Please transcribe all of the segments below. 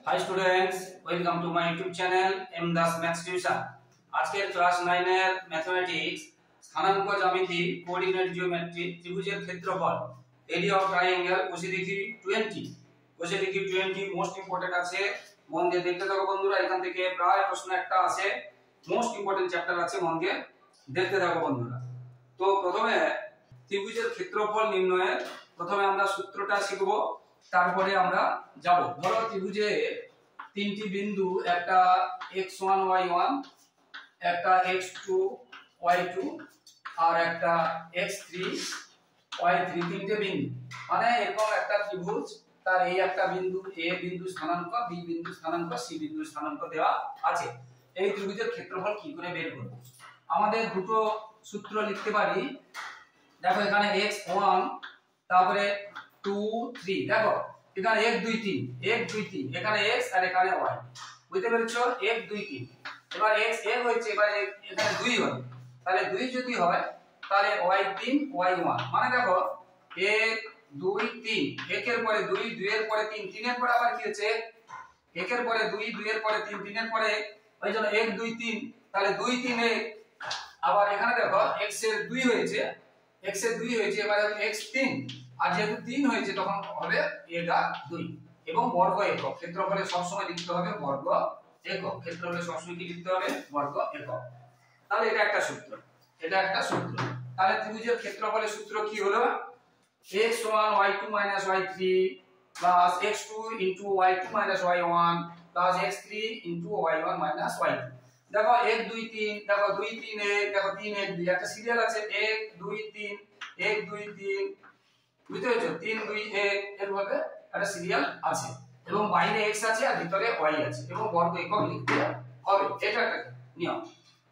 Hi students, welcome to my YouTube channel M Das Maths Tuition। আজকের class 9 এর mathematics স্থানাঙ্ক জ্যামিতি coordinate geometry ত্রিভুজের ক্ষেত্রফল এরিয়া অফ ট্রায়াঙ্গেল কোষেরিকি 20 কোষেরিকি 20 মোস্ট ইম্পর্টেন্ট আছে। মন দিয়ে দেখতে থাকো বন্ধুরা, এখান থেকে প্রায় প্রশ্ন একটা আছে, মোস্ট ইম্পর্টেন্ট চ্যাপ্টার আছে, মন দিয়ে দেখতে থাকো বন্ধুরা। তো প্রথমে ত্রিভুজের ক্ষেত্রফল নির্ণয়ের প্রথমে আমরা সূত্রটা শিখব, তারপরে আমরা যাব। ধরো ত্রিভুজে তিনটি বিন্দু, একটা x1 y1, একটা x2 y2 আর একটা x3 y3, তিনটে বিন্দু। মানে এরকম একটা ত্রিভুজ, তার এই একটা বিন্দু a বিন্দু স্থানাঙ্ক, b বিন্দু স্থানাঙ্ক, c বিন্দু স্থানাঙ্ক দেওয়া আছে। এই ত্রিভুজের ক্ষেত্রফল কি করে বের করব? আমাদের দুটো সূত্র লিখতে পারি। দেখো এখানে x1 তারপরে 2 3, দেখো এখানে 1 2 3 1 2 3, এখানে x আর এখানে y, বুঝতে পেরেছো? 1 2 3, এবার x a হয়েছে, এবার এখানে 2 হবে, তাহলে 2 যদি হয় তাহলে y 3 y 1, মানে দেখো 1 2 3, 1 এর পরে 2, 2 এর পরে 3, 3 এর পরে আবার কি হচ্ছে 1 এর পরে 2, 2 এর পরে 3, 3 এর পরে, ওই জন্য 1 2 3, তাহলে 2 3 1, আবার এখানে দেখো x এর 2 হয়েছে, x এর 2 হয়েছে, এবার x 3, আর যেহেতু 3 হয়েছে তখন হবে এটা 2 এবং বর্গ একক। ক্ষেত্রফলে সব সময় লিখতে হবে বর্গ একক, ক্ষেত্রফলে সব সময় কি লিখতে হবে বর্গ একক। তাহলে এটা একটা সূত্র, এটা একটা সূত্র। তাহলে ত্রিভুজের ক্ষেত্রফলের সূত্র কি হলো? x1 y2 y3 plus x2 into y2 y1 plus x3 into y1 y2। দেখো 1 2 3, দেখো 2 3 1, দেখো 3 1 2, একটা সিরিয়াল আছে 1 2 3 1 2 3, বুঝতে পেরেছো? 3 2 1 এরভাবে একটা সিরিয়াল আছে, এবং বাইরে x আছে আর ভিতরে y আছে, এবং বর্গ একক লিখতে হবে, এটা একটা নিয়ম।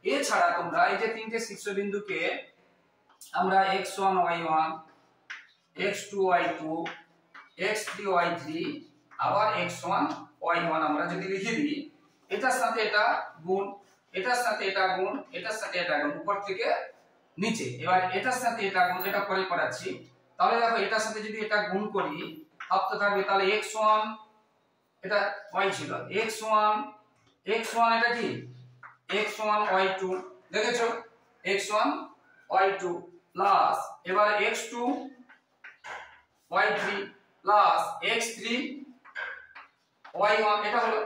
এছাড়া তোমরা এই যে তিনটে শীর্ষবিন্দুকে আমরা x1 y1 x2 y2 x3 y3 আবার x1 y1 আমরা যদি লিখে দিই, এটার সাথে এটা গুণ, এটার সাথে এটা গুণ, এটার সাথে এটা গুণ, উপর থেকে নিচে, এবার এটার সাথে এটা গুণ, এটা পরে করাচ্ছি। তাহলে দেখো এটার সাথে যদি এটা গুণ করি হাফ তো থাকবে, তাহলে x1 এটা y ছিল, x1 এটা কি x1 y2, দেখেছো x1 y2 প্লাস এবার x2 y3 plus x3 y1, এটা হলো,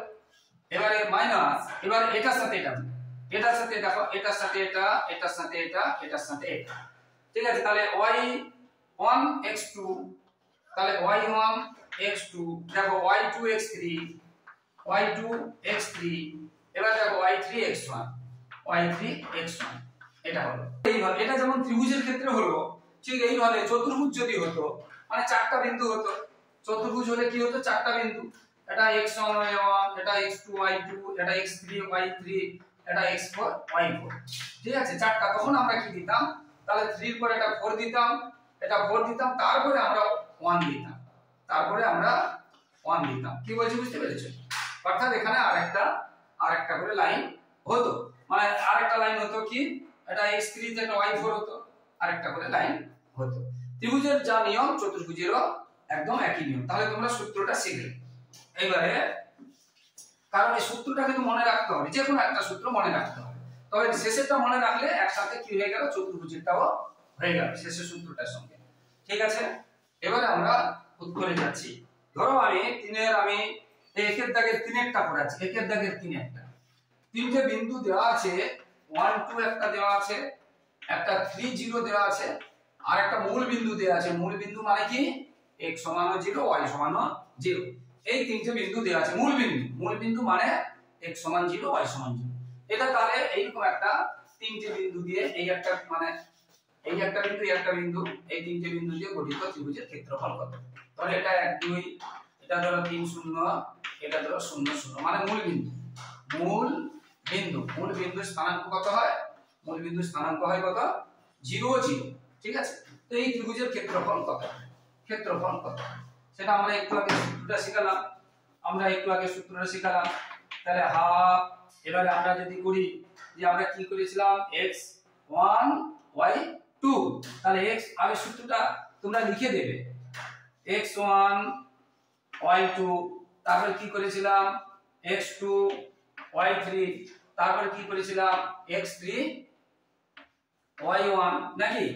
এবারে মাইনাস, এবার এটার সাথে এটা, এটার সাথে দেখো এটার সাথে এটা, এটার সাথে এটা, এটার সাথে এটা, ঠিক আছে? তাহলে y1 x2, তাহলে y1 x2, দেখো y2 x3 y2 x3, এবার দেখো y3 x1 y3 x1, এটা হলো। এইভাবে এটা যেমন ত্রিভুজের ক্ষেত্রে হলো, ঠিক এইভাবে চতুর্ভুজ যদি হতো, মানে চারটা বিন্দু হতো, চতুর্ভুজ হলে কি হতো চারটা বিন্দু, এটা x1 y1, এটা x2 y2, এটা x3 y3, এটা x4 y4, ঠিক আছে? চারটা, তখন আমরা কি দিতাম, তাহলে 3 এর পরে এটা 4 দিতাম, এটা 4 দিতাম, তারপরে আমরা 1 দিতাম, তারপরে আমরা 1 দিতাম। কি বলছি বুঝতে পেরেছো? অর্থাৎ এখানে আরেকটা করে লাইন হতো, মানে আরেকটা লাইন হতো কি, এটা x3 তে এটা y4 হতো, আরেকটা করে লাইন হতো। ত্রিভুজের যা নিয়ম চতুর্ভুজেরও একদম একই নিয়ম। তাহলে তোমরা সূত্রটা শিখলে এবারে, কারণ এই সূত্রটা কিন্তু মনে রাখতে হবে, যে কোনো একটা সূত্র মনে রাখতে হবে, তবে শেষেরটা মনে রাখলে একসাথে কি হয়ে গেল চতুর্ভুজেরটাও হয়ে গেল শেষের সূত্রটার সঙ্গে, ঠিক আছে? এবারে আমরা উত্তরে যাচ্ছি। ধরো আমি একের দাগের 3 একটা করাচ্ছি, একের দাগের 3 একটা, তিনটে বিন্দু দেওয়া আছে, 1 2 একটা দেওয়া আছে, একটা 3 0 দেওয়া আছে, আর একটা মূল বিন্দু দেওয়া আছে। মূল বিন্দু মানে কি x সমান 0 y সমান 0, এই তিনটে বিন্দু দেওয়া আছে। মূল বিন্দু মানে x সমান 0 y সমান 0। এটা তাহলে এইরকম একটা তিনটে বিন্দু দিয়ে, এই একটা মানে এই একটা বিন্দু, এই একটা বিন্দু, এই তিনটে বিন্দু দিয়ে গঠিত ত্রিভুজের ক্ষেত্রফল কত? তাহলে এটা 1 2, এটা ধরো 3 0, এটা ধরো 0 0, মানে মূল বিন্দু স্থানাঙ্ক কত হয়? মূল বিন্দু স্থানাঙ্ক হয় কত? 0 0, ঠিক আছে? তো এই ত্রিভুজের ক্ষেত্রফল কত? সেটা আমরা একটু আগে সূত্রটা শিখলাম, তাহলে হাফ। এবারে আমরা যদি করি যে আমরা কি করেছিলাম x1 y2, তাহলে x, আমি সূত্রটা তোমরা লিখে দেবে, x1 y2 তারপর কি করেছিলাম x2 y3, তারপর কি করেছিলাম x3 y1 নাকি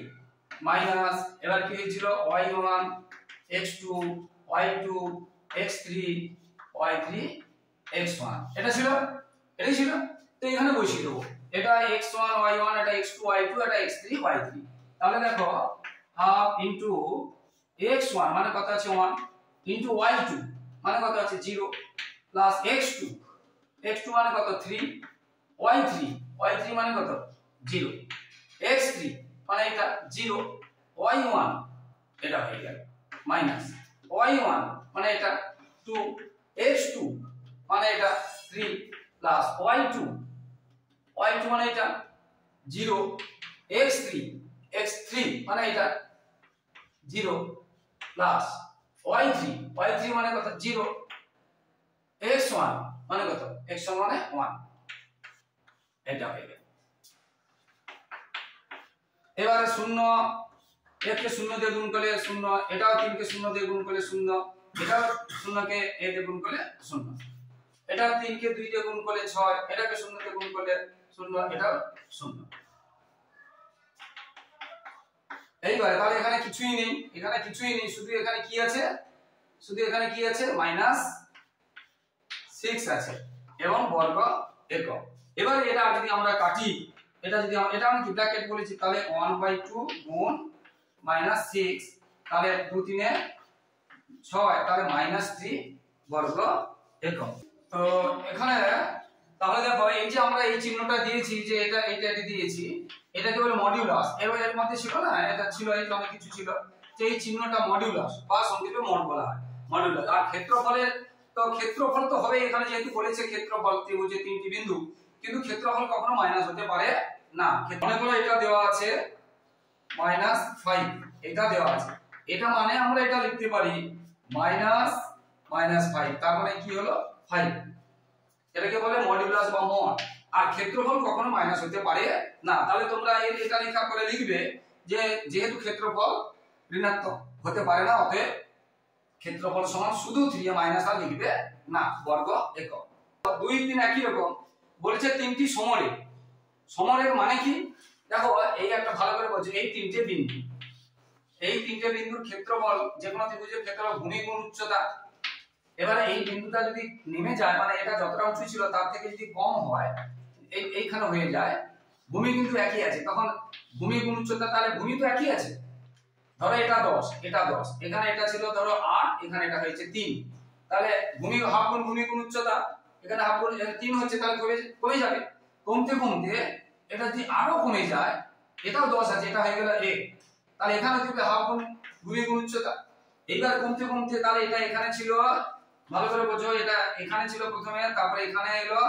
মাইনাস এবার কি হয়েছিল y1 x2 y2 x3 y3 x1 এটা ছিল, এটাই ছিল। তো এখানে বসিয়ে দেবো, এটা x1 y1, এটা x2 y2, এটা x3 y3। তাহলে দেখো হাফ ইনটু x1 মানে কত আছে 1 ইনটু y2 মানে কত আছে 0 প্লাস x2, x2 মানে কত 3, y3 মানে কত 0, x3 মানে এটা 0, y1 এটা হয়ে গেল মাইনাস y1 মানে এটা 2, x2 মানে এটা 3 প্লাস y2 মানে এটা 0, x3 মানে এটা 0 প্লাস y3 মানে কত 0, x1 মানে কত x1 মানে 1 এটা হয়ে গেল। এবারে 0 একে 0 দিয়ে গুণ করলে 0, এটাও 3 কে 0 দিয়ে গুণ করলে 0, এটাও 0 কে a দিয়ে গুণ করলে 0, এটা 3 কে 2 দিয়ে গুণ করলে 6, এটাকে 0 দিয়ে গুণ করলে 0, এটাও 0। এইবার তাহলে এখানে কিছুই নেই, শুধু এখানে কি আছে, -6 আছে এবং বর্গ একক। এবার এটা যদি আমরা কাটি, এটা আমি কি ব্র্যাকেট বলেছি, তাহলে 1/2 গুণ -6, তাহলে 2 3 এ 6, তাহলে -3 বর্গ একক। তো এখানে তাহলে দেখো এই যে আমরা এই চিহ্নটা দিয়েছি, যে এটা দিয়েছি, এটাকে বলে মডিউলাস। এর মধ্যে ছিল না, এটা ছিল, এই অনেক কিছু ছিল, যে এই চিহ্নটা মডিউলাস বা সংক্ষেপে মড বলা হয়, মডিউলাস। আর ক্ষেত্রফলের তো ক্ষেত্রফল তো হবে, এখানে যেহেতু বলেছে ক্ষেত্রফল ত্রিভুজের 3টি বিন্দু, কিন্তু ক্ষেত্রফল কখনো মাইনাস হতে পারে না। মনে করো এটা দেওয়া আছে -5, এটা দেওয়া আছে, এটা মানে আমরা এটা লিখতে পারি -5, তার মানে কি হলো 5, এটাকে বলে মডিউলাস বা মড। আর ক্ষেত্রফল কখনো মাইনাস হতে পারে না। তাহলে তোমরা এটা লেখা করে লিখবে যে যেহেতু ক্ষেত্রফল ঋণাত্মক হতে পারে না, অতএব ক্ষেত্রফল সমান শুধু 3 এ মাইনাস আর লিখবে না, বর্গ একক। 2 3 একই রকম বলেছে, 3টি সমরেখ। সমরেখ মানে কি দেখো, এই একটা ভালো করে বলছে, এই 3টে বিন্দুর ক্ষেত্রফল, যে কোনো ত্রিভুজের ক্ষেত্রফল ভূমি গুণ উচ্চতা। এবারে এই বিন্দুটা যদি নেমে যায়, মানে এটা যতটা উঁচু ছিল তার থেকে যদি কম হয়, এইখানে হয়ে যায়, ভূমি কিন্তু একই আছে, তখন ভূমি গুণ উচ্চতা, তাহলে ভূমি তো একই আছে। ধরো এটা 10, এখানে এটা ছিল ধরো 8, এখানে এটা হয়েছে 3, তাহলে ভূমি হাফ গুণ ভূমি গুণ উচ্চতা, এখানে হাফ গুণ 3 হচ্ছে, তাহলে কমে যাবে, কমতে এটা যদি আরো কমে যায়, এটাও 10 আছে, এটা হয়ে গেল 1, তাহলে এখানে দিবে হাফ গুণ ভূমি গুণ উচ্চতা। এইবার কমতে তাহলে এটা এখানে ছিল, ভালো করে বোঝো, এটা এখানে ছিল প্রথমে, তারপরে এখানে এলো,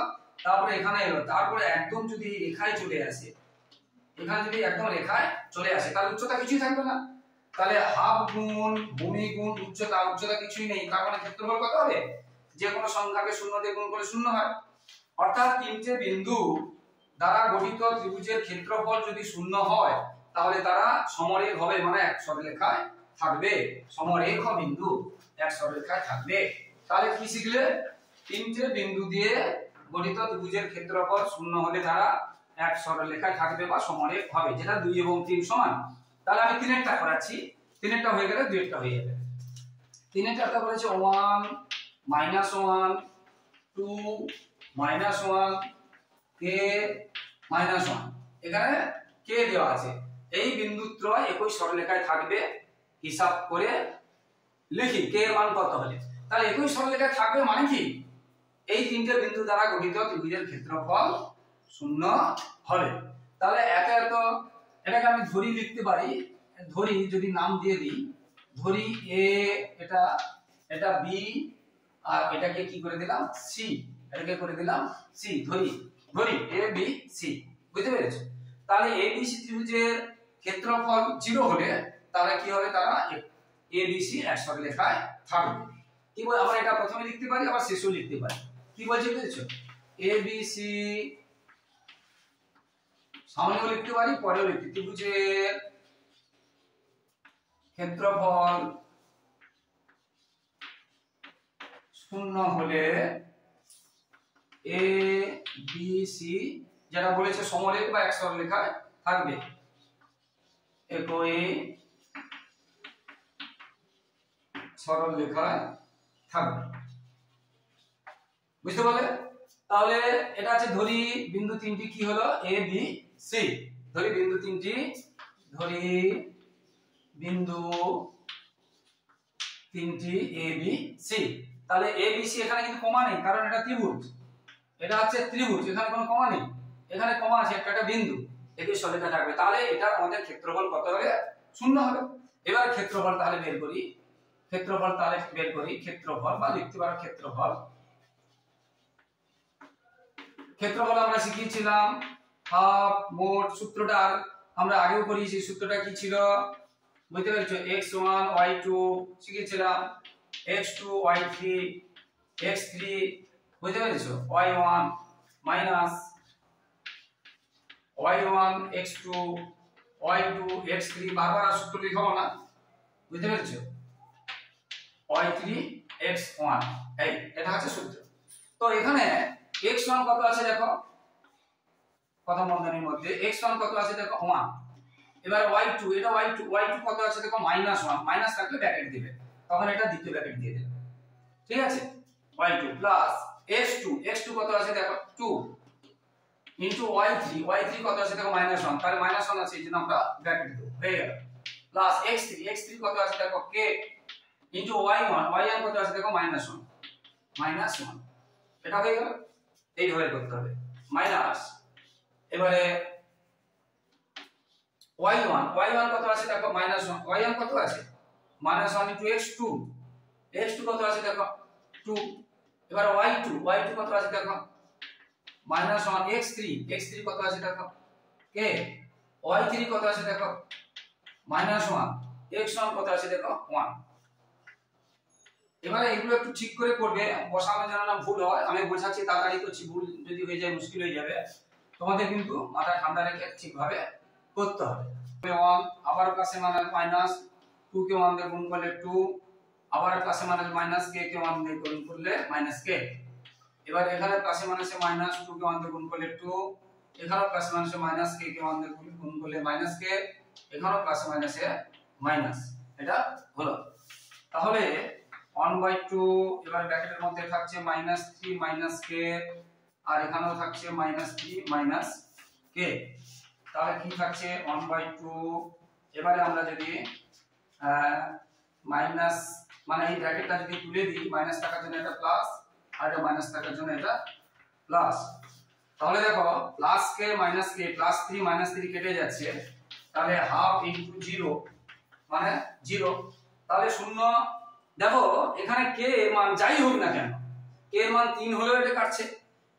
তারপরে এখানে এলো, তারপরে একদম যদি রেখায় চলে আসে, এখানে যদি একদম রেখায় চলে আসে, তাহলে উচ্চতা কিছুই থাকবে না। তাহলে হাফ গুণ ভূমি গুণ উচ্চতা কিছুই নেই, তার মানে ক্ষেত্রফল কত হবে, যে কোনো সংখ্যাকে 0 দিয়ে গুণ করলে 0 হয়। অর্থাৎ 3টে বিন্দু দ্বারা গঠিত ত্রিভুজের ক্ষেত্রফল যদি 0 হয়, তাহলে তারা সমরেখ হবে, মানে এক সরলরেখায় থাকবে, সমরেখ বিন্দু এক সরলরেখায় থাকবে। তাহলে কি শিখলে, 3টে বিন্দু দিয়ে গঠিত ত্রিভুজের ক্ষেত্রফল 0 হলে তারা এক সরলরেখায় থাকবে বা সমরেখ হবে, যেটা 2 এবং 3 সমান। তাহলে আমি 3এরটা করাচ্ছি, 3এরটা হয়ে গেলে 2এরটা হয়ে যাবে। 3এরটা বলেছে 1 -1 2 -1 k -1, এখানে k দেওয়া আছে। এই বিন্দুত্রয় একই সরলরেখায় থাকবে, হিসাব করে লিখি k এর মান কত হলে। তাহলে একই সরলরেখায় থাকবে মানে কি, এই 3টে বিন্দু দ্বারা গঠিত ত্রিভুজের ক্ষেত্রফল 0 হবে। তাহলে এটাকে আমি ধরি লিখতে পারি, ধরি যদি নাম দিয়ে দিই, ধরি a, এটা b, আর এটাকে কি করে দিলাম c, এটাকে করে দিলাম c, ধরি a b c, বুঝতে পেরেছো? তাহলে a b c ত্রিভুজের ক্ষেত্রফল 0 হলে তাহলে কি হবে, তারা a b c এক সরলরেখায় থাকবে। কি বল, আমরা এটা প্রথমে লিখতে পারি, আবার শেষেও লিখতে পারি। কি বলছে বুঝেছো, a b c সামনেও লিখতে পারি, পরেও লিখতে, ত্রিভুজের ক্ষেত্রফল শূন্য হলে এ বি সি যেটা বলেছে সমরেখ বা এক সরলরেখায় থাকবে, একই সরলরেখায় থাকবে। বুঝতে পারলে? তাহলে এটা আছে ধরি বিন্দু তিনটি কি হলো এ বি সি, ধরি বিন্দু তিনটি, ধরি বিন্দু তিনটি এ বি সি। তাহলে এ বি সি এখানে কিন্তু কমা নেই, কারণ এটা ত্রিভুজ, এটা হচ্ছে ত্রিভুজ, এখানে কোনো কমা নেই, এখানে কমা আছে, একটা বিন্দু, একই সরলরেখা থাকবে। তাহলে এটা আমাদের ক্ষেত্রফল কত হবে? শূন্য হবে। এবার ক্ষেত্রফল তাহলে বের করি, ক্ষেত্রফল তাহলে বের করি, ক্ষেত্রফল বা লিখতে পারো ক্ষেত্রফল। ক্ষেত্রফল আমরা শিখিয়েছিলাম হাফ মোট, সূত্রটা আমরা আগেও করিয়েছি, সূত্রটা কি ছিল বুঝতে পেরেছো? x1 y2 শিখেছিলাম, x2 y3 x3 বুঝতে পেরেছো, y1 minus y1 x2 y2 x3, বারবার আর সূত্র লিখবো না, বুঝতে পেরেছো, y3 x1, এই এটা হচ্ছে সূত্র। তো এখানে x1 কত আছে দেখো, প্রথম বন্ধনীর মধ্যে x1 কত আছে দেখো 1। এবার y2, এটা y2 কত আছে দেখো -1, মাইনাস থাকলে ব্র্যাকেট দিবে, তখন এটা দ্বিতীয় ব্র্যাকেট দিয়ে দেবে, ঠিক আছে, y2 প্লাস x2 কত আছে দেখো 2 ইনটু y3 কত আছে দেখো -1, তাহলে -1 আছে এই জন্য আমরা ব্র্যাকেট দেব, হয়ে গেল, প্লাস x3 কত আছে দেখো k ইনটু y1 কত আছে দেখো -1, এটা হয়ে গেল, এইভাবে করতে হবে মাইনাস। এবারে y1 কত আছে দেখো -1, y1 কত আছে -1 ইনটু x2 কত আছে দেখো 2। এবার y2 কত আছে দেখো -1, x3 কত আছে দেখো k, y3 কত আছে দেখো -1, x1 কত আছে দেখো 1। এবারে এগুলো একটু ঠিক করে করবে, বসানো যেন না ভুল হয়, আমি বোঝাচ্ছি তাড়াতাড়ি করছি, ভুল যদি হয়ে যায় মুশকিল হয়ে যাবে, তোমাদের কিন্তু মাথা ঠান্ডা রেখে ঠিকভাবে করতে হবে। 1 আবার প্লাসে মাইনাস 2 কে 1 দিয়ে গুণ করলে 2, আবার প্লাসে মাইনাস k কে 1 দিয়ে গুণ করলে -k। এবার এখানে প্লাসে মাইনাসে মাইনাস 2 কে 1 দিয়ে গুণ করলে 2, এখানেও প্লাসে মাইনাসে মাইনাস k কে 1 দিয়ে গুণ করলে -k, এখানেও প্লাসে মাইনাসে মাইনাস, এটা হলো। তাহলে 1/2, এবার ব্র্যাকেটের মধ্যে থাকছে -3 - k, আর এখানেও থাকছে -3 - k, তাহলে কি থাকছে 1/2। এবারে আমরা যদি মাইনাস মানে এই ব্র্যাকেটটা যদি তুলে দিই, মাইনাস থাকার জন্য এটা প্লাস, আর এটা মাইনাস থাকার জন্য এটা প্লাস, তাহলে দেখো প্লাস k - k, +3 - 3 কেটে যাচ্ছে, তাহলে হাফ ইনটু 0 মানে 0, তাহলে 0। দেখো এখানে k এর মান যাই হোক না কেন, k এর মান 3 হলেও এটা কাটছে,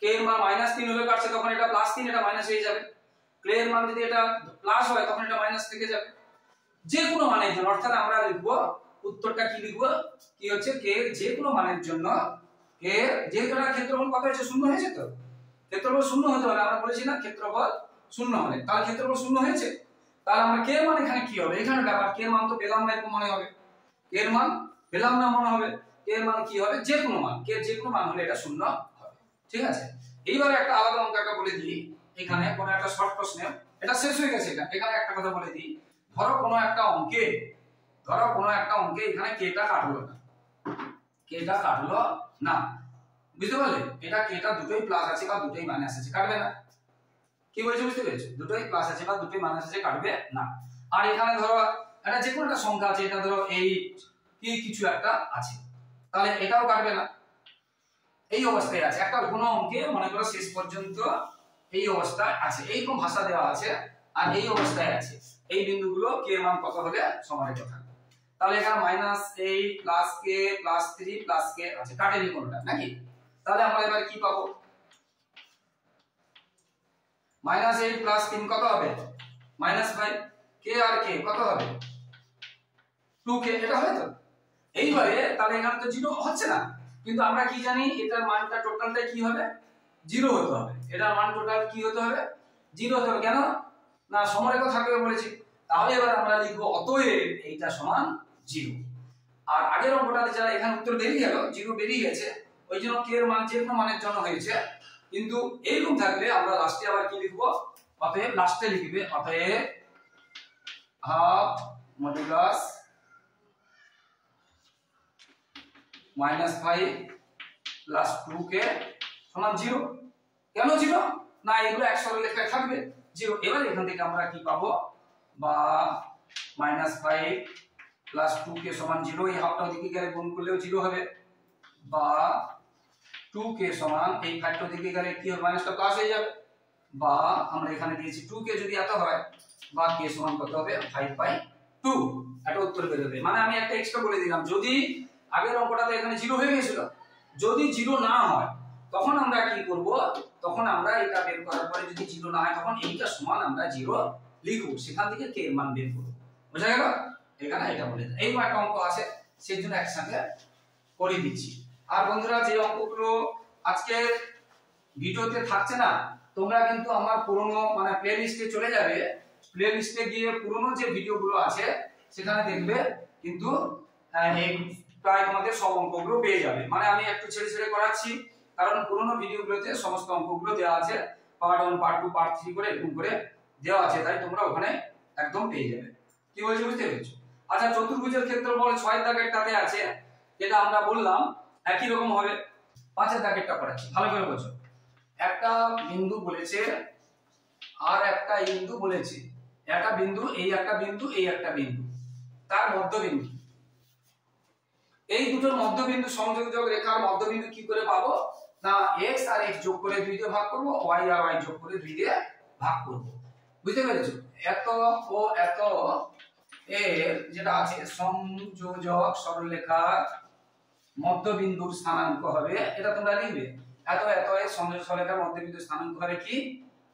k এর মান -3 হলেও কাটছে, তখন এটা +3 এটা মাইনাস হয়ে যাবে, k এর মান যদি এটা প্লাস হয় তখন এটা মাইনাস থেকে যাবে, যে কোনো মানের জন্য, অর্থাৎ আমরা লিখব উত্তরটা কি লিখব, কি হচ্ছে k এর যে কোনো মানের জন্য, k এর যেহেতু এটা ক্ষেত্রফল কত হয়েছে 0 হয়েছে, তো ক্ষেত্রফল 0 হতে হলে আমরা বলেছি না ক্ষেত্রফল 0 হলে, তাহলে ক্ষেত্রফল 0 হয়েছে, তাহলে আমরা k এর মান এখানে কি হবে, এখানে ব্যাপার k এর মান তো পেলাম না এরকম মনে হবে, k এর মান পেলাম না মনে হবে, k এর মান কি হবে, যে কোনো মান, k এর যে কোনো মান হলে এটা 0 হবে, ঠিক আছে। এইবারে একটা আলাদা অঙ্ক একটা বলে দিই, এখানে কোন একটা শর্ট প্রশ্নে, এটা শেষ হয়ে গেছে, এখানে একটা কথা বলে দিই, ধরো কোন একটা অঙ্কে এখানে k টা কাটলো না, বুঝতে পারলে, এটা k টা দুটোই প্লাস আছে বা দুটোই মাইনাস আছে, কাটবে না, কি বলছো বুঝতে পেরেছো, দুটোই প্লাস আছে বা দুটোই মাইনাস আছে, কাটবে না। আর এখানে ধরো এটা যে কোনো একটা সংখ্যা আছে, এটা ধরো 8 কি কিছু একটা আছে, তাহলে এটাও কাটবে না, এই অবস্থায় আছে, একটা কোনো অঙ্কে মনে করো শেষ পর্যন্ত এই অবস্থায় আছে, এইরকম ভাষা দেওয়া আছে, আর এই অবস্থায় আছে, এই বিন্দুগুলো k এর মান কত হলে সমানুপাতিক থাকবে, তাহলে এখানে -8 + k + 3 + k আছে, কাটেনি কোনটা নাকি, তাহলে আমরা এবার কি পাবো, -8 + 3 কত হবে -5, k আর k কত হবে 2k, এটা হয় তো। এইবারে তাহলে এখানে তো 0 হচ্ছে না, কিন্তু আমরা কি জানি এটার মানটা টোটালটা কি হবে 0 হতে হবে, এটার মান টোটাল কি হতে হবে 0 হতে হবে, কেন না সমরেখা থাকবে বলেছি, তাহলে এবার আমরা লিখব অতএব এইটা সমান 0। আর আগের অঙ্কটাতে যারা এখানে উত্তর বেরিয়ে গেল, 0 বেরিয়ে গেছে, ওই জন্য কে এর মান যে কোনো মানের জন্য হয়েছে। কিন্তু এইরকম থাকলে আমরা লাস্টে আবার কি লিখবো, অতএব লাস্টে লিখবে অতএব হাফ মডুলাস -5 প্লাস 2k সমান 0। কেন 0? না এগুলো এক সরলরেখায় থাকবে 0। এবার এখান থেকে আমরা কি পাবো, বা -5 প্লাস 2k সমান 0, এই হাফটা ওদিকে গেলে গুণ করলেও 0 হবে, বা 2k সমান এই 5টা দিকে গেলে কি হবে, মাইনাসটা প্লাস হয়ে যাবে, বা আমরা এখানে দিয়েছি 2k যদি এত হয়, বা k সমান কত হবে 5/2, এটা উত্তর বের হবে। মানে আমি একটা এক্সট্রা বলে দিলাম, যদি আগের অঙ্কটাতে এখানে 0 হয়ে গিয়েছিল, যদি 0 না হয় তখন আমরা কি করব, তখন আমরা এটা বের করার পরে যদি 0 না হয় তখন এইটা সমান আমরা 0 লিখব, সেখান থেকে k এর মান বের করব। বুঝা গেল? এখানে এটা বলে দিই। এই একটা অঙ্ক আছে সেই জন্য একসাথে করে দিচ্ছি। আর বন্ধুরা যে অঙ্কগুলো আজকে ভিডিওতে থাকছে না, তোমরা কিন্তু আমার পুরনো মানে প্লে লিস্টে চলে যাবে, প্লে লিস্টে গিয়ে পুরনো যে ভিডিওগুলো আছে সেখানে দেখবে, কিন্তু এই প্রায় তোমাদের সব অঙ্কগুলো পেয়ে যাবে। মানে আমি একটু ছেড়ে ছেড়ে করাচ্ছি, কারণ পুরনো ভিডিওগুলোতে সমস্ত অঙ্কগুলো দেওয়া আছে, পার্ট 1 পার্ট 2 পার্ট 3 করে এরকম করে দেওয়া আছে, তাই তোমরা ওখানে একদম পেয়ে যাবে। কি বলছি বুঝতে পেরেছো? আচ্ছা, চতুর্ভুজের ক্ষেত্রফল 6 দাগেরটাতে আছে, যেটা আমরা বললাম একই রকম হবে। 5 দাগেরটা পড়াচ্ছি, ভালো করে বোঝো। একটা বিন্দু বলেছে আর একটা বিন্দু বলেছে, একটা বিন্দু, এই একটা বিন্দু, এই একটা বিন্দু, তার মধ্যবিন্দু, এই দুটোর মধ্যবিন্দু সংযোজক রেখার মধ্যবিন্দু কি করে পাবো, না x আর x যোগ করে 2 দিয়ে ভাগ করব, y আর y যোগ করে 2 দিয়ে ভাগ করব। বুঝতে পেরেছো? এত ও এত এর যেটা আছে সংযোজক সরলরেখার মধ্যবিন্দুর স্থানাঙ্ক হবে, এটা তোমরা লিখবে, এত এত এর সংযোজক সরলরেখার মধ্যবিন্দুর স্থানাঙ্ক হবে কি,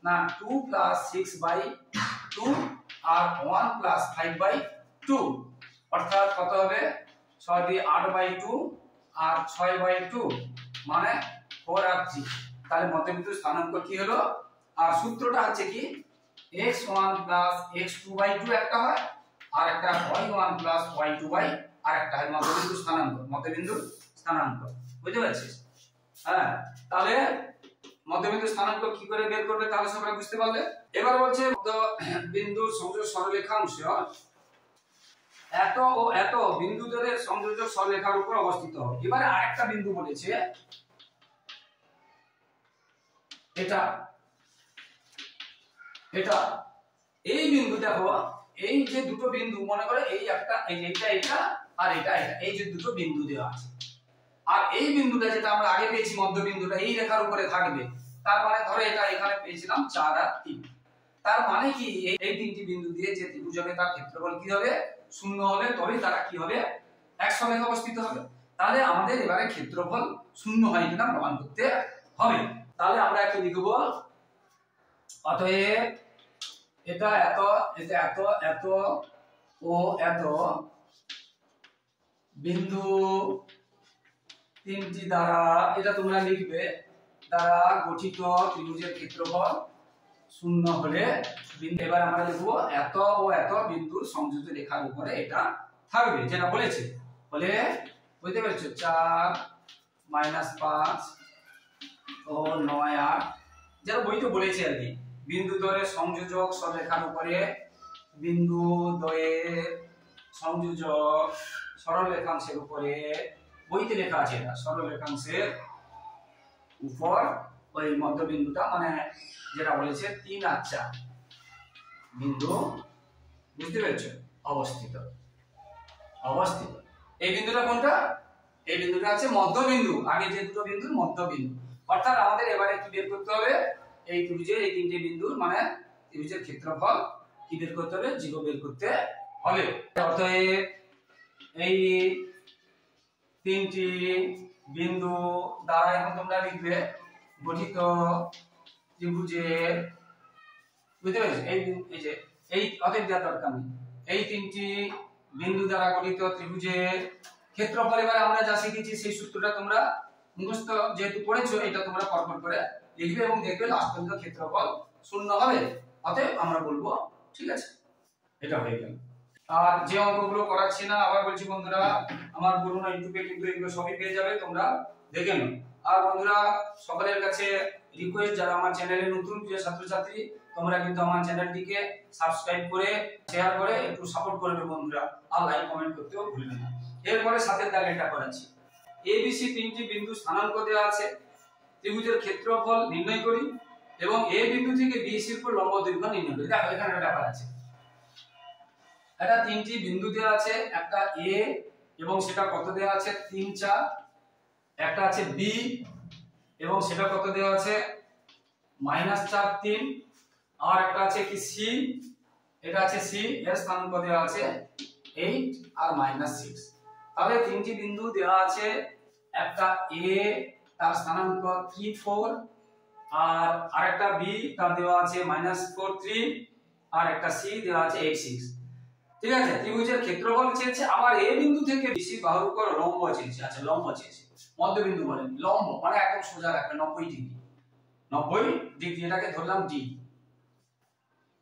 না 2 + 6/2 আর 1 + 5/2, অর্থাৎ কত হবে, 6 দিয়ে 8/2 আর 6/2 মানে 4 আর 3। তাহলে মধ্যবিন্দুর স্থানাঙ্ক কি হলো, আর সূত্রটা হচ্ছে কি, x1 + x2/2 একটা হয়, আর একটা y1 + y2 আর একটা হয় মধ্যবিন্দুর স্থানাঙ্ক, মধ্যবিন্দুর স্থানাঙ্ক। বুঝতে পারছিস? হ্যাঁ, তাহলে মধ্যবিন্দুর স্থানাঙ্ক কি করে বের করবে তাহলে সবাই বুঝতে পারলে। এবার বলছে মধ্যবিন্দুর সংযোজক সরলরেখাংশ এত ও এত বিন্দু ধরে সংযোজক সরলরেখার উপর অবস্থিত হবে। এবারে আরেকটা বিন্দু বলেছে, এটা এটা এই বিন্দু, দেখো এই যে দুটো বিন্দু, মনে করে এই একটা, এই যে এটা আর এটা, এই যে দুটো বিন্দু দেওয়া আছে, আর এই বিন্দুটা যেটা আমরা আগে পেয়েছি মধ্যবিন্দুটা এই রেখার উপরে থাকবে, তার মানে ধরো এটা এখানে পেয়েছিলাম 4 আর 3, তার মানে কি এই তিনটি বিন্দু দিয়ে যে ত্রিভুজ হবে তার ক্ষেত্রফল কি হবে, 0 হবে, তবেই তারা কি হবে, এক সমেখে অবস্থিত হবে। তাহলে আমাদের এবারে ক্ষেত্রফল 0 হয় কিনা প্রমাণ করতে হবে। তাহলে আমরা কি লিখব, অতএব এটা এত, এটা এত, এত ও এত বিন্দু তিনটি দ্বারা, এটা তোমরা লিখবে, দ্বারা গঠিত ত্রিভুজের ক্ষেত্রফল 0 হলে বিন্দু, এবার আমরা লিখব এত ও এত বিন্দুর সংযোজিত রেখার উপরে এটা থাকবে, যেটা বলেছে বলে। বুঝতে পেরেছো? 4 - 5 ও 9 8, যারা বইতে বলেছে আর কি, বিন্দু দ্বয়ের সংযোজক সরলরেখার উপরে, বিন্দু দ্বয়ের সংযোজক সরলরেখাংশের উপরে, বইতে লেখা আছে এটা, সরলরেখাংশের উপর ওই মধ্যবিন্দুটা, মানে যেটা বলেছে 3 আর 4 বিন্দু, বুঝতে পেরেছো, অবস্থিত। অবস্থিত এই বিন্দুটা কোনটা, এই বিন্দুটা আছে মধ্যবিন্দু, আগে যে দুটো বিন্দুর মধ্যবিন্দু। অর্থাৎ আমাদের এবারে কি বের করতে হবে, এই ত্রিভুজের এই তিনটে বিন্দুর মানে ত্রিভুজের ক্ষেত্রফল কি বের করতে হবে, 0 বের করতে হবে। অতএব এই তিনটি বিন্দু দ্বারা, এখন তোমরা লিখবে গঠিত ত্রিভুজের, বুঝতে পেরেছো, এই যে এই অতএব দেওয়ার দরকার নেই, এই তিনটি বিন্দু দ্বারা গঠিত ত্রিভুজের ক্ষেত্রফল, এবারে আমরা যা শিখেছি সেই সূত্রটা তোমরা মুখস্থ যেহেতু পড়েছো, এটা তোমরা পরপর করে লিখবে এবং দেখবে লাস্ট পর্যন্ত ক্ষেত্রফল 0 হবে। অতএব আমরা বলবো ঠিক আছে, এটা হয়ে গেল। আর যে অঙ্কগুলো করাচ্ছি না আবার বলছি বন্ধুরা আমার পুরোনো ইউটিউবে কিন্তু এগুলো সবই পেয়ে যাবে, তোমরা দেখে নাও। আর বন্ধুরা সকলের কাছে রিকোয়েস্ট, যারা আমার চ্যানেলে নতুন প্রিয় ছাত্রছাত্রী, তোমরা কিন্তু আমার চ্যানেলটিকে সাবস্ক্রাইব করে শেয়ার করে একটু সাপোর্ট করবে বন্ধুরা, আর লাইক কমেন্ট করতেও ভুলবে না। এরপরে সাথে দাগেরটা করাচ্ছি। এবিসি তিনটি বিন্দু স্থানাঙ্ক দেওয়া আছে, ত্রিভুজের ক্ষেত্রফল নির্ণয় করি এবং এ বিন্দু থেকে বিসি এর উপর লম্ব দৈর্ঘ্য নির্ণয় করি। দেখো এখানে একটা ব্যাপার আছে, এটা তিনটি বিন্দু দেওয়া আছে, একটা এ এবং সেটা কত দেওয়া আছে 3 4, একটা আছে বি এবং সেটা কত দেওয়া আছে -4 3, আর একটা আছে কি সি, এটা আছে সি, এর স্থানাঙ্ক দেওয়া আছে 8 আর -6। তাহলে তিনটি বিন্দু দেওয়া আছে, একটা এ তার স্থানাঙ্ক 3 4, আর আরেকটা বি তার দেওয়া আছে -4 3, আর একটা সি দেওয়া আছে 8 6। ঠিক আছে, ত্রিভুজের ক্ষেত্রফল চেয়েছে, আবার এ বিন্দু থেকে বিসি বাহুর উপর লম্ব চেয়েছে। আচ্ছা লম্ব চেয়েছে, মধ্যবিন্দু বলেন, লম্ব মানে একদম সোজা রাখবে 90 ডিগ্রি, 90 ডিগ্রি, এটাকে ধরলাম ডি,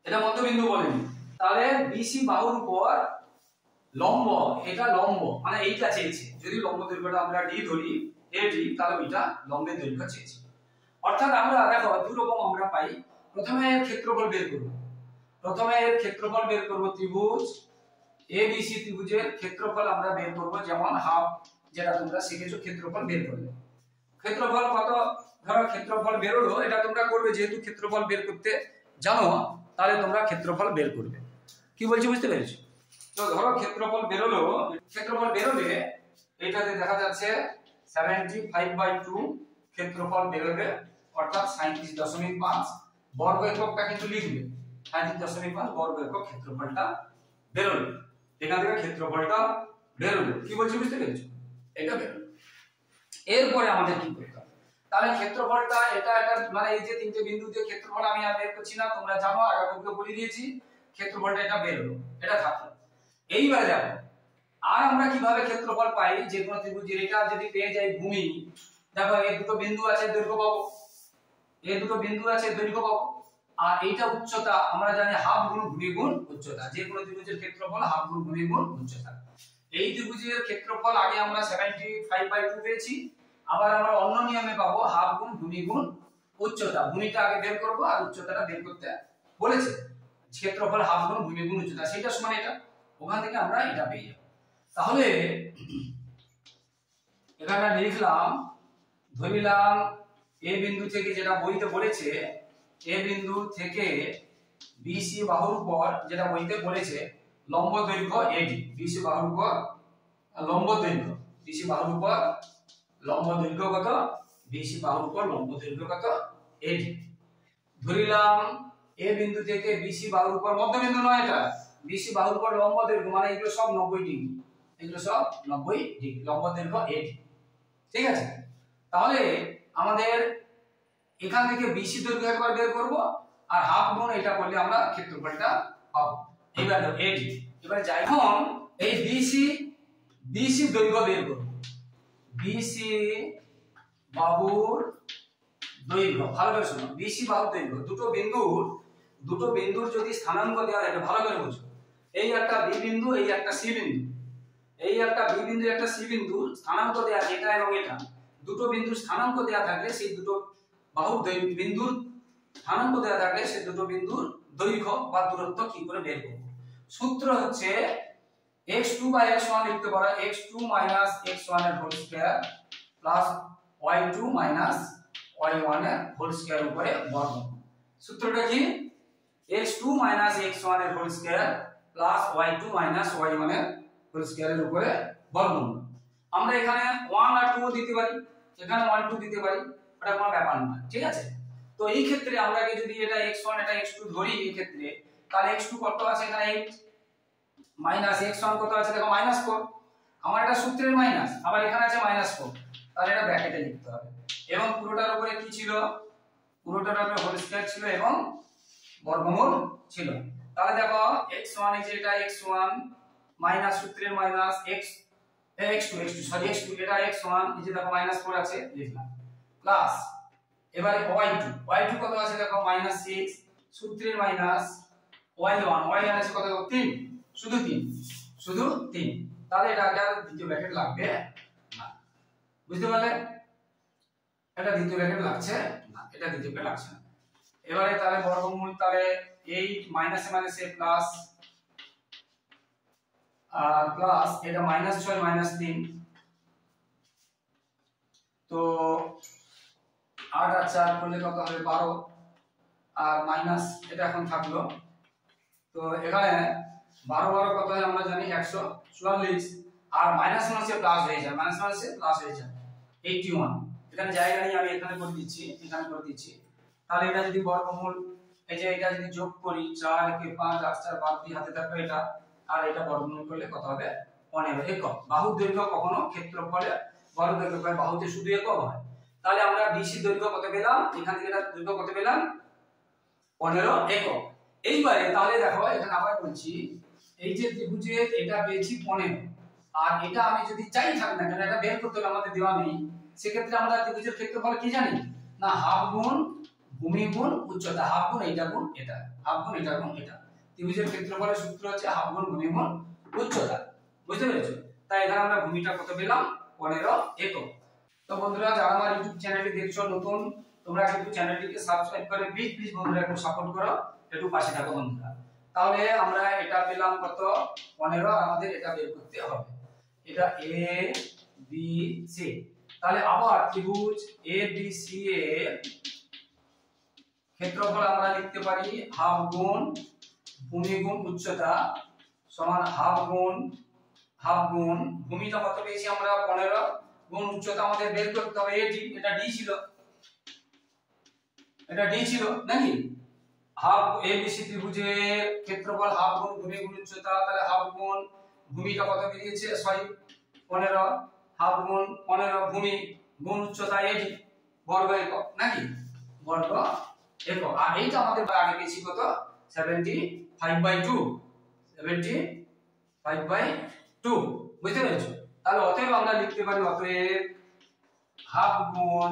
এটা মধ্যবিন্দু বলেনি। তাহলে বিসি বাহুর উপর লম্ব, এটা লম্ব মানে এইটা চেয়েছে। যদি লম্ব দৈর্ঘ্যটা আমরা ডি ধরি, এডি, তাহলে এটা লম্বের দৈর্ঘ্য চেয়েছে। অর্থাৎ আমরা দেখো দুই রকম আমরা পাই। প্রথমে এর ক্ষেত্রফল বের করব, ত্রিভুজ এবিসি ত্রিভুজের ক্ষেত্রফল আমরা বের করব, যেমন হাফ, যেটা তোমরা শিখেছো ক্ষেত্রফল বের করবে। ক্ষেত্রফল কত, ধরো ক্ষেত্রফল বের হলো, এটা তোমরা করবে, যেহেতু ক্ষেত্রফল বের করতে জানো তাহলে তোমরা ক্ষেত্রফল বের করবে। কি বলছি বুঝতে পেরেছো? তো ধরো ক্ষেত্রফল বের হলো, এটাতে দেখা যাচ্ছে 75/2 ক্ষেত্রফল বের হবে, অর্থাৎ 37.5 বর্গ এককটা কিন্তু লিখবে, 37.5 বর্গ একক ক্ষেত্রফলটা বের হলো। এখান থেকে ক্ষেত্রফলটা বের হলো, কি বলছি বুঝতে পেরেছো? এটা বের হলো। এরপরে আমাদের কি করতে হবে, তাহলে ক্ষেত্রফলটা এটা মানে এই যে তিনটে বিন্দু দিয়ে ক্ষেত্রফল আমি আর বের করছি না, তোমরা জানো, আগে তোমরা বলে দিয়েছি। ক্ষেত্রফলটা এটা বের হলো, এটা থাকলো। এইবারে দেখো আর আমরা কিভাবে ক্ষেত্রফল পাই, যে কোনো ত্রিভুজের এটা যদি পেয়ে যাই ভূমি, দেখো এই দুটো বিন্দু আছে, দৈর্ঘ্য পাবো, আর এইটা উচ্চতা, আমরা জানি হাফ গুণ ভূমি গুণ উচ্চতা, যে কোনো ত্রিভুজের ক্ষেত্রফল হাফ গুণ ভূমি গুণ উচ্চতা। এই ত্রিভুজের ক্ষেত্রফল আগে আমরা 75/2 পেয়েছি, আবার আমরা অন্য নিয়মে পাবো হাফ গুণ ভূমি গুণ উচ্চতা। ভূমিটা আগে বের করব আর উচ্চতাটা বের করতে বলেছে। ক্ষেত্রফল হাফ গুণ ভূমি গুণ উচ্চতা, সেটা সমান এটা, ওখান থেকে আমরা এটা পেয়ে যাব। তাহলে এখানে লিখলাম, ধরিলাম এ বিন্দু থেকে, যেটা বইতে বলেছে, এ বিন্দু থেকে বিসি বাহুর উপর, যেটা বইতে বলেছে, লম্ব দৈর্ঘ্য এডি, বিসি বাহুর উপর লম্ব দৈর্ঘ্য, বিসি বাহুর উপর লম্ব দৈর্ঘ্য কত, বিসি বাহুর উপর লম্ব দৈর্ঘ্য কত এডি। ধরিলাম এ বিন্দু থেকে বিসি বাহুর উপর, মধ্যবিন্দু নয় এটা, বিসি বাহুর উপর লম্ব দৈর্ঘ্য মানে এগুলো সব 90 ডিগ্রি, এগুলো সব 90 ডিগ্রি, লম্ব দৈর্ঘ্য এডি। ঠিক আছে, তাহলে আমাদের এখান থেকে বিসি দৈর্ঘ্য একবার বের করব, আর হাফ গুণ এটা করলে আমরা ক্ষেত্রফলটা পাবো। এবার এডি, এবার যাই, এখন এই বিসি দৈর্ঘ্য বের করব, বিসি বাহুর দৈর্ঘ্য, ভালো করে শোনো, বিসি বাহুর দৈর্ঘ্য, দুটো বিন্দুর যদি স্থানাঙ্ক দেওয়া থাকে, ভালো করে বুঝো, এই একটা বি বিন্দু, এই একটা সি বিন্দু, এই একটা বি বিন্দু, একটা সি বিন্দু, স্থানাঙ্ক দেওয়া এটা এবং এটা, দুটো বিন্দুর স্থানাঙ্ক দেওয়া থাকলে সেই দুটো বাহুর বিন্দুর স্থানাঙ্ক দেওয়া থাকলে সেই দুটো বিন্দুর দৈর্ঘ্য বা দূরত্ব কি করে বের করব। সূত্র হচ্ছে x2 বা x1 লিখতে পারো, x2 x1 এর whole square plus y2 y1 এর হোল স্কয়ার উপরে বর্গমূল। সূত্রটা কি, x2 x1 এর whole square plus y2 y1 এর হোল স্কয়ারের উপরে বর্গমূল। আমরা এখানে 1 আর 2 দিতে পারি, এখানে 1 2 দিতে পারি, এটা কোনো ব্যাপার না। ঠিক আছে, তো এই ক্ষেত্রে আমরা যদি এটা x1 এটা x2 ধরি, এই ক্ষেত্রে তাহলে x2 কত আছে এখানে 8 মাইনাস x1 কত আছে দেখো -4, আমার এটা সূত্রের মাইনাস, আবার এখানে আছে -4, তাহলে এটা ব্র্যাকেটে লিখতে হবে। এবং পুরোটার উপরে কি ছিল, পুরোটার উপরে হোল স্কয়ার ছিল এবং বর্গমূল ছিল। তাহলে দেখো x1 এই যে এটা x1 মাইনাস সূত্রের মাইনাস x2 এটা x1 এই যে দেখো -4 আছে লিখলাম, প্লাস এবারে y2 কত আছে দেখো -6 সূত্রের মাইনাস y1 আছে কত 3, শুধু 3, শুধু 3। তাহলে এটা আর দ্বিতীয় ব্র্যাকেট লাগবে না, বুঝতে পারলে? এটা দ্বিতীয় ব্র্যাকেট লাগছে না, এটা দ্বিতীয় ব্র্যাকেট লাগছে না। এবারে তাহলে বর্গমূল, তাহলে 8 মাইনাসে মাইনাসে প্লাস আর প্লাস এটা -6 -3, তো 8 আর 4 করলে কত হবে 12, আর মাইনাস এটা এখন থাকলো। তো এখানে 12 12 কত হয় আমরা জানি 144, আর মাইনাস মাইনাসে প্লাস হয়ে যায়, মাইনাস মাইনাসে প্লাস হয়ে যায় 81। এখানে জায়গা নেই, আমি এখানে করে দিচ্ছি, এখানে করে দিচ্ছি। তাহলে এটা যদি বর্গমূল, এই যে এটা যদি যোগ করি 4 কে 5 8 4 বাদ দিয়ে হাতে থাকবে এটা, আর এটা বর্গমূল করলে কত হবে 15 একক। বাহুর দৈর্ঘ্য কখনো ক্ষেত্রফলে বর্গ দৈর্ঘ্য বাহুতে শুধু একক হয়। তাহলে আমরা বিসি দৈর্ঘ্য কত পেলাম, এখান থেকে এটা দৈর্ঘ্য কত পেলাম 15 একক। এইবারে তাহলে দেখো এখানে আবার বলছি, এই যে ত্রিভুজের এটা পেয়েছি 15, আর এটা আমি যদি চাই থাকি না কেন এটা বের করতে হবে, আমাদের দেওয়া নেই, সেক্ষেত্রে আমরা ত্রিভুজের ক্ষেত্রফল কি জানি না, হাফ গুণ ভূমি গুণ উচ্চতা, হাফ গুণ এইটা গুণ এটা, হাফ গুণ এটা গুণ এটা। ত্রিভুজের ক্ষেত্রফলের সূত্র হচ্ছে হাফ গুণ ভূমি গুণ উচ্চতা, বুঝতে পেরেছো? তাই এখানে আমরা ভূমিটা কত পেলাম 15 একক। তো বন্ধুরা, যারা আমার ইউটিউব চ্যানেলটি দেখছো নতুন, তোমরা কিন্তু চ্যানেলটিকে সাবস্ক্রাইব করে প্লিজ বন্ধুরা একটু সাপোর্ট করো, একটু পাশে থাকো বন্ধুরা। তাহলে আমরা এটা পেলাম কত 15, আমাদের এটা বের করতে হবে, এটা এ বি সি। তাহলে আবার ত্রিভুজ এ বি সি এর ক্ষেত্রফল আমরা লিখতে পারি হাফ গুণ ভূমি গুণ উচ্চতা সমান হাফ গুণ ভূমিটা কত পেয়েছি আমরা 15 গুণ উচ্চতা আমাদের বের করতে হবে এটি, এটা ডি ছিল, এটা ডি ছিল নাকি? হাফ এবিসি ত্রিভুজের ক্ষেত্রফল হাফ গুণ ভূমি গুণ উচ্চতা, তাহলে হাফ গুণ ভূমিটা কত বেরিয়েছে, সরি 15, হাফ গুণ 15 ভূমি গুণ উচ্চতা এটি বর্গ একক নাকি, বর্গ একক। আর এইটা আমাদের আগে পেয়েছি কত 75/2, 75/2, বুঝতে পেরেছো? তাহলে অতএব আমরা লিখতে পারি, অতএব হাফ গুণ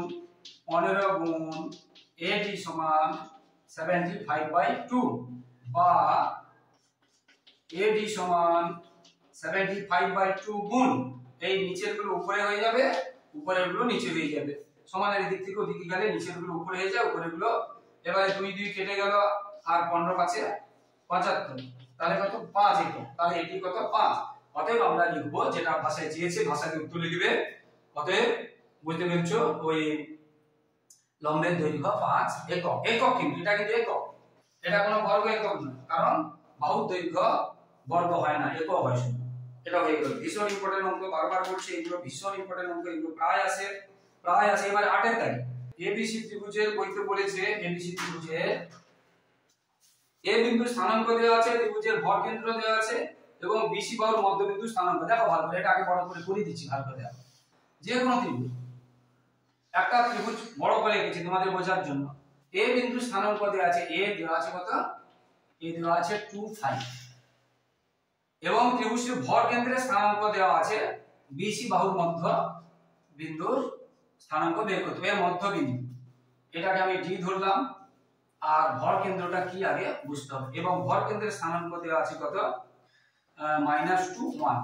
15 গুণ এটি সমান 75/2, বা এডি সমান 75/2 গুণ এই নিচের গুলো উপরে হয়ে যাবে, উপরের গুলো নিচে হয়ে যাবে, সমানের দিক থেকে ওদিকে গেলে নিচের গুলো উপরে হয়ে যায়, উপরের গুলো, এবারে 2 2 কেটে গেল, আর 15 পাঁচে 75, তাহলে কত 5 একক। তাহলে এটি কত 5। অতএব আমরা লিখব, যেটা ভাষায় চেয়েছে ভাষাতে উত্তর লিখবে। অতএব বুঝতে পেরেছো, ওই লম্বের দৈর্ঘ্য 5 একক, একক কিন্তু এটা কিন্তু একক, এটা কোনো বর্গ একক নয়, কারণ বাহুর দৈর্ঘ্য বর্গ হয় না, একক হয় শুধু। এটা হয়ে গেল ভীষণ ইম্পর্টেন্ট অঙ্ক, বারবার বলছি এগুলো ভীষণ ইম্পর্টেন্ট অঙ্ক, এগুলো প্রায় আসে। এবার 8 এর তারিখ এবিসি ত্রিভুজের বইতে বলেছে, এবিসি ত্রিভুজের এ বিন্দু স্থানাঙ্ক দেওয়া আছে, ত্রিভুজের ভর কেন্দ্র দেওয়া আছে, এবং বিসি বাহুর মধ্যবিন্দু স্থানাঙ্ক। দেখো ভালো করে, এটা আগে বড় করে করে দিচ্ছি ভালো করে দেখো। যে কোনো ত্রিভুজ, একটা ত্রিভুজ বড় করে রেখেছি তোমাদের বোঝার জন্য। এ বিন্দু স্থানাঙ্ক দেওয়া আছে, এ দেওয়া আছে কত, এ দেওয়া আছে 2 5, এবং ত্রিভুজের ভর কেন্দ্রের স্থানাঙ্ক দেওয়া আছে বিসি বাহুর মধ্য বিন্দুর স্থানাঙ্ক বের করতে হবে, মধ্যবিন্দু, এটাকে আমি ডি ধরলাম, আর ভর কেন্দ্রটা কি আগে বুঝতে হবে। এবং ভর কেন্দ্রের স্থানাঙ্ক দেওয়া আছে কত -2 1,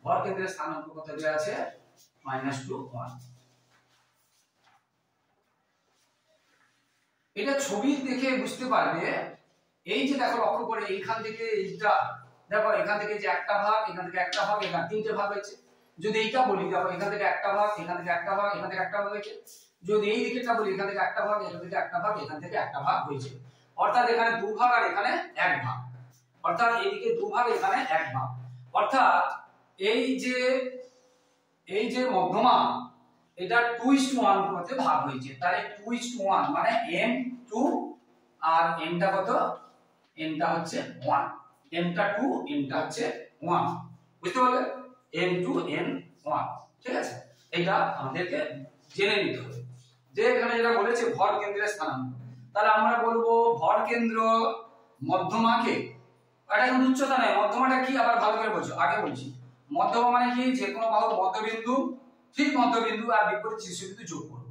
ভর কেন্দ্রের স্থানাঙ্ক কত দেওয়া আছে -2 1। এটা ছবি দেখে বুঝতে পারবে। এই যে দেখো লক্ষ্য করে এইখান থেকে এইটা দেখো, এখান থেকে যে একটা ভাগ, এখান থেকে একটা ভাগ, এখানে তিনটে ভাগ হয়েছে। যদি এইটা বলি দেখো, এখান থেকে একটা ভাগ, এখান থেকে একটা ভাগ, এখান থেকে একটা ভাগ হয়েছে। যদি এই দিকেটা বলি, এখান থেকে একটা ভাগ, এখান থেকে একটা ভাগ, এখান থেকে একটা ভাগ হয়েছে। অর্থাৎ এখানে 2 ভাগ আর এখানে 1 ভাগ, অর্থাৎ এইদিকে 2 ভাগ, এখানে 1 ভাগ। অর্থাৎ এই যে মধ্যমা, এটা 2:1 করতে ভাগ হয়েছে। তাহলে 2:1 মানে m2, আর n টা কত, n টা হচ্ছে 1, n টা 2, n টা হচ্ছে 1, বুঝতে পারলে, m2 n1, ঠিক আছে? এটা আমাদেরকে জেনে নিতে হবে। যে এখানে যেটা বলেছে ভর কেন্দ্রের স্থানাঙ্ক, তাহলে আমরা বলবো ভর কেন্দ্র মধ্যমাকে, এটা কিন্তু উচ্চতা নয়, মধ্যমাটা কি আবার ভালো করে বলছো, আগে বলছি। মধ্যমা মানে কি, যে কোনো বাহুর মধ্যবিন্দু, ঠিক মধ্যবিন্দু আর বিপরীত শীর্ষবিন্দু যোগ করব।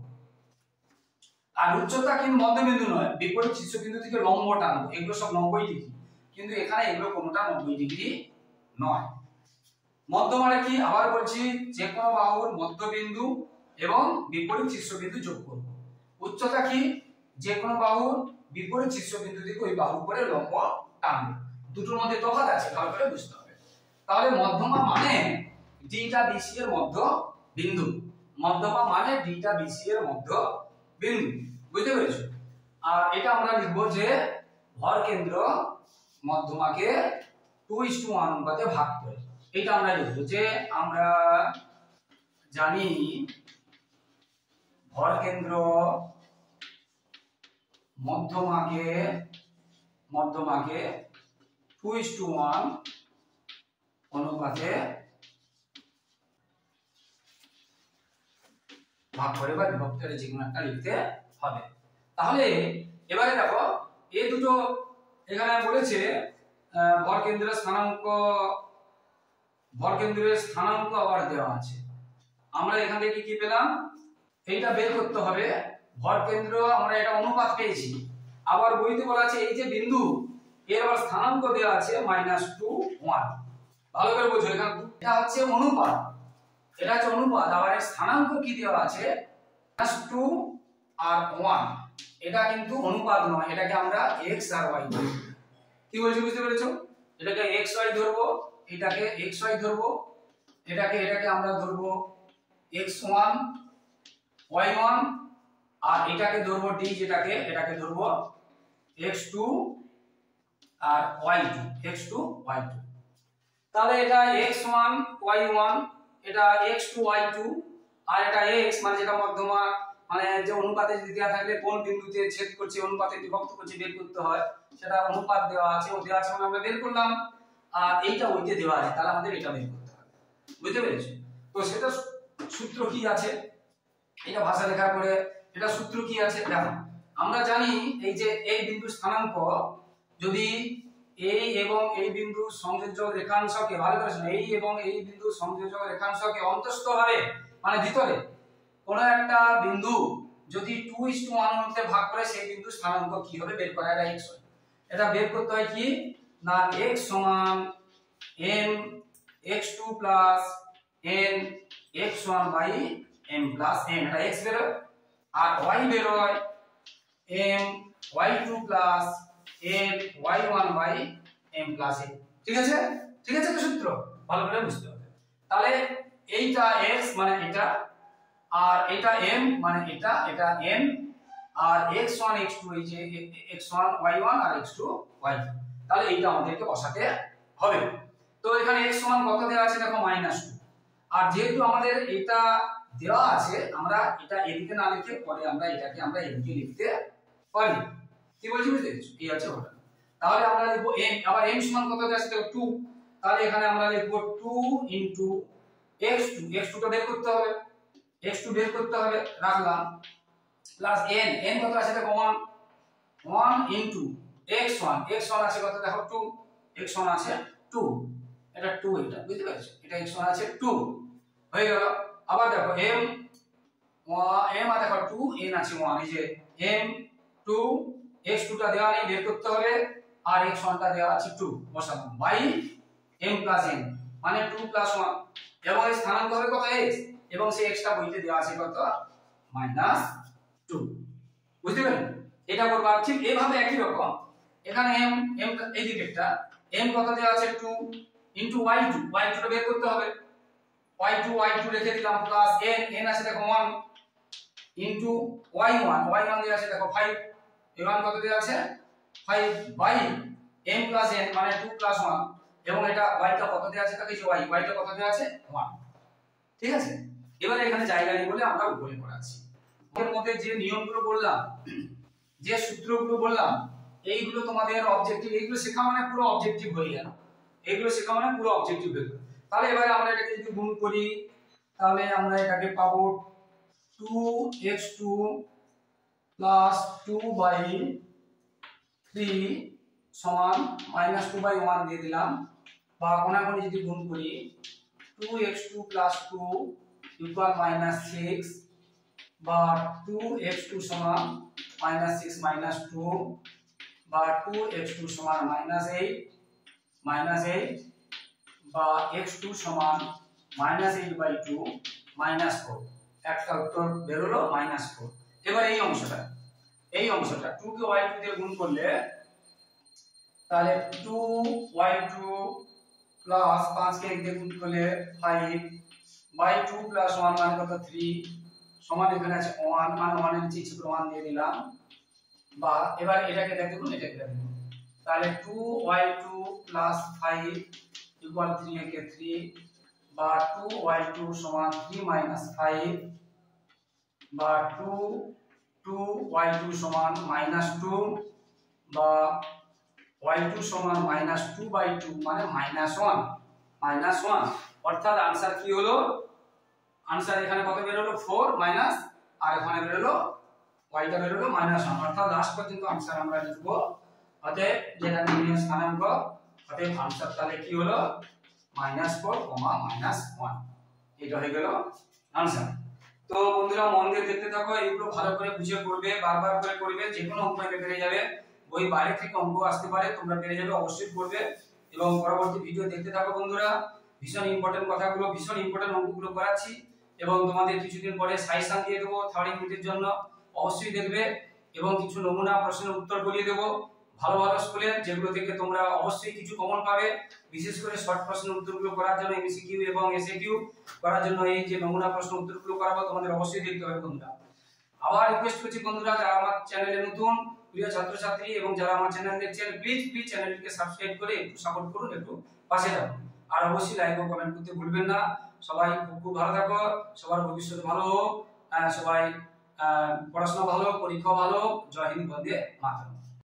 আর উচ্চতা কিন্তু মধ্যবিন্দু নয়, বিপরীত শীর্ষবিন্দু থেকে লম্ব টানবো, এগুলো সব 90 ডিগ্রি, কিন্তু এখানে এগুলো কোনোটা 90 ডিগ্রি নয়। মধ্য মানে কি, আবার বলছি, যে কোনো বাহুর মধ্যবিন্দু এবং বিপরীত শীর্ষবিন্দু যোগ করব। উচ্চতা কি, যে কোনো বাহুর বিপরীত শীর্ষবিন্দু থেকে ওই বাহুর উপরে লম্ব টানবে। দুটোর মধ্যে তফাৎ আছে, ভালো করে বুঝতে হবে। তাহলে মধ্যমা মানে ডিটা বিসি এর মধ্য বিন্দু। মধ্যমা মানে ডিটা বিসি এর মধ্য বিন্দু, বুঝতে পেরেছো? আর এটা আমরা লিখবো যে ভর কেন্দ্র মধ্যমাকে 2:1 অনুপাতে ভাগ করে। এটা আমরা লিখবো যে আমরা জানি ভর কেন্দ্র মধ্যমাকে 2:1 অনুপাতে ভাগ করে বা বিভক্তের যে কোনো একটা লিখতে হবে। তাহলে এবারে দেখো এই দুটো এখানে বলেছে ভর কেন্দ্রের স্থানাঙ্ক আবার দেওয়া আছে। আমরা এখান থেকে কি পেলাম, এইটা বের করতে হবে। ভর কেন্দ্র আমরা এটা অনুপাত পেয়েছি, আবার বইতে বলা আছে এই যে বিন্দু এর আবার স্থানাঙ্ক দেওয়া আছে -2 1। ভালো করে বুঝো, এখানে এটা হচ্ছে অনুপাত, এটা হচ্ছে অনুপাত, আবার এর স্থানাঙ্ক কি দেওয়া আছে -2 আর 1। এটা কিন্তু অনুপাত নয়, এটাকে আমরা x আর y ধরব। কি বলছি বুঝতে পেরেছো? এটাকে xy ধরবো, এটাকে xy ধরবো, এটাকে আমরা ধরবো x1 y1, আর এটাকে ধরবো d, এটাকে ধরবো x2 আর y2, x2 y2। তাহলে এটা x1 y1, এটা x2 y2, আর এটা x মানে যেটা মধ্যমা মানে যে অনুপাতে যদি দেওয়া থাকলে কোন বিন্দুতে ছেদ করছে, অনুপাতে বিভক্ত করছে বের করতে হয়, সেটা অনুপাত দেওয়া আছে, ও দেওয়া আছে মানে আমরা বের করলাম। আর এইটা ওইতে দেওয়া আছে, তাহলে আমাদের এটা বের করতে হবে, বুঝতে পেরেছো? তো সেটা সূত্র কি আছে, এটা ভাষা লেখার পরে এটা সূত্র কি আছে দেখো। আমরা জানি এই যে এই বিন্দুর স্থানাঙ্ক যদি এই এবং এই বিন্দু সংযোজক রেখাংশকে, ভালো করে শোনো, এই এবং এই বিন্দু সংযোজক রেখাংশকে অন্তঃস্থভাবে মানে ভিতরে কোন একটা বিন্দু যদি 2:1 মধ্যে ভাগ করে, সেই বিন্দু স্থানাঙ্ক কি হবে বের করা, এটা x হয়। এটা বের করতে হয় কি না, x সমান m x2 plus n x1 by m plus n, এটা x বেরোয়, আর y বেরোয় m y2 plus n y1 by m plus n। ঠিক আছে, ঠিক আছে তো সূত্র ভালো করে বুঝতে হবে। তাহলে এইটা x মানে এটা, আর এটা m মানে এটা n, আর x1 x2 এই যে x1 y1 আর x2 y2। তাহলে এইটা আমাদেরকে বসাতে হবে। তো এখানে x সমান কত দেওয়া আছে দেখো -2, আর যেহেতু আমাদের এটা দেওয়া আছে, আমরা এটা এদিকে না লিখে পরে আমরা এটাকে আমরা এদিকে লিখতে পারি। কি বলছি বুঝতে পেরেছো? এই আছে ওটা। তাহলে আমরা লিখব m, আবার m সমান কত দেওয়া আছে দেখো 2, তাহলে এখানে আমরা লিখব 2 ইনটু x2 টা বের করতে হবে, x2 বের করতে হবে, রাখলাম, প্লাস n কত আছে দেখো 1 ইনটু x1 আছে কত দেখো 2, x1 আছে 2, এটা 2, এটা বুঝতে পেরেছো? এটা x1 আছে 2 হয়ে গেল। আবার দেখো m আর দেখো 2, n আছে 1, এই যে m 2 x2 টা দেওয়া নেই, বের করতে হবে, আর x1 টা দেওয়া আছে 2, বসালাম বাই m প্লাস n মানে 2 প্লাস 1, এবং এই স্থানাঙ্ক হবে কত x, এবং সেই x টা বইতে দেওয়া আছে কত -2, বুঝতে পেলেন? এটা করবা ঠিক এইভাবে একই রকম। এখানে m এই দিকেরটা m কত দেওয়া আছে 2 ইনটু y2 টা বের করতে হবে, y2 রেখে দিলাম, প্লাস n আছে দেখো 1 ইনটু y1 দেওয়া আছে দেখো 5, y1 কত দেওয়া আছে 5 বাই m প্লাস n মানে 2 প্লাস 1, এবং এটা y টা কত দেওয়া আছে দেখো, এই যে y টা কত দেওয়া আছে 1। ঠিক আছে, এবারে এখানে জায়গা নেই বলে আমরা উপরে করাচ্ছি। এর মধ্যে যে নিয়মগুলো বললাম, যে সূত্রগুলো বললাম, এইগুলো তোমাদের অবজেক্টিভ, এইগুলো শেখা মানে পুরো অবজেক্টিভ হয়ে গেল, এইগুলো শেখা মানে পুরো অবজেক্টিভ হয়ে গেল। তাহলে এবারে আমরা এটাকে যদি গুণ করি, তাহলে আমরা এটাকে পাবো 2x2 প্লাস 2/3 সমান -2/1 দিয়ে দিলাম, বা কোনাকুনি যদি গুণ করি 2x2 প্লাস 2 ইকুয়াল -6, বা 2x2 সমান -6 -2, বা 2x2 সমান -8 বা x2 সমান -8/2 -4, একটা উত্তর বেরোলো -4। এবার এই অংশটা 2 কে y2 দিয়ে গুণ করলে তাহলে 2y2 প্লাস 5 কে 1 দিয়ে গুণ করলে 5/2 প্লাস 1 মানে কত 3 সমান এখানে আছে 1 মানে 1 এর নিচে ছোট 1 দিয়ে দিলাম, বা এবার এটাকে দেখুন তাহলে 2y2 প্লাস 5 ইকুয়াল 3 একে 3, বা 2y2 সমান 3 মাইনাস 5, বা 2y2 সমান -2, বা y2 সমান -2/2 মানে -1, অর্থাৎ आंसर কি হলো, आंसर এখানে কত বেরোলো 4 মাইনাস, আর এখানে বেরোলো y টা বেরোলো -1, অর্থাৎ লাস্ট পর্যন্ত आंसर আমরা লিখব। অতএব যেটা নির্ণয় স্থানাঙ্ক, অতএব आंसर তাহলে কি হলো -4, -1, এটা হয়ে গেল आंसर। তো বন্ধুরা মন দিয়ে দেখতে থাকো, এগুলো ভালো করে বুঝে করবে, বারবার করে করবে, যে কোনো অঙ্ক পেরে যাবে, বই বাইরে থেকে অঙ্ক আসতে পারে, তোমরা পেরে যাবে, অবশ্যই করবে এবং পরবর্তী ভিডিও দেখতে থাকো বন্ধুরা। ভীষণ ইম্পর্টেন্ট কথাগুলো, ভীষণ ইম্পর্টেন্ট অঙ্কগুলো করাচ্ছি এবং তোমাদের কিছুদিন পরে সাজেশন দিয়ে দেবো 3rd ইউনিটের জন্য, অবশ্যই দেখবে এবং কিছু নমুনা প্রশ্নের উত্তর বলিয়ে দেবো ভালো ভালো স্কুলে, যেগুলো থেকে তোমরা অবশ্যই কিছু কমন পাবে। বিশেষ করে শর্ট প্রশ্নের উত্তরগুলো করার জন্য এমসিকিউ এবং এসএকিউ করার জন্য এই যে নমুনা প্রশ্ন উত্তরগুলো করাবো, তোমাদের অবশ্যই দেখতে হবে বন্ধুরা। আবার রিকোয়েস্ট করছি বন্ধুরা, যারা আমার চ্যানেলে নতুন প্রিয় ছাত্রছাত্রী এবং যারা আমার চ্যানেল দেখছেন, প্লিজ চ্যানেলটিকে সাবস্ক্রাইব করে একটু সাপোর্ট করুন, একটু পাশে থাকুন, আর অবশ্যই লাইক ও কমেন্ট করতে ভুলবেন না। সবাই খুব ভালো থাকো, সবার ভবিষ্যৎ ভালো হোক, সবাই পড়াশোনা ভালো, পরীক্ষা ভালো। জয় হিন্দ, বন্দে মাতরম।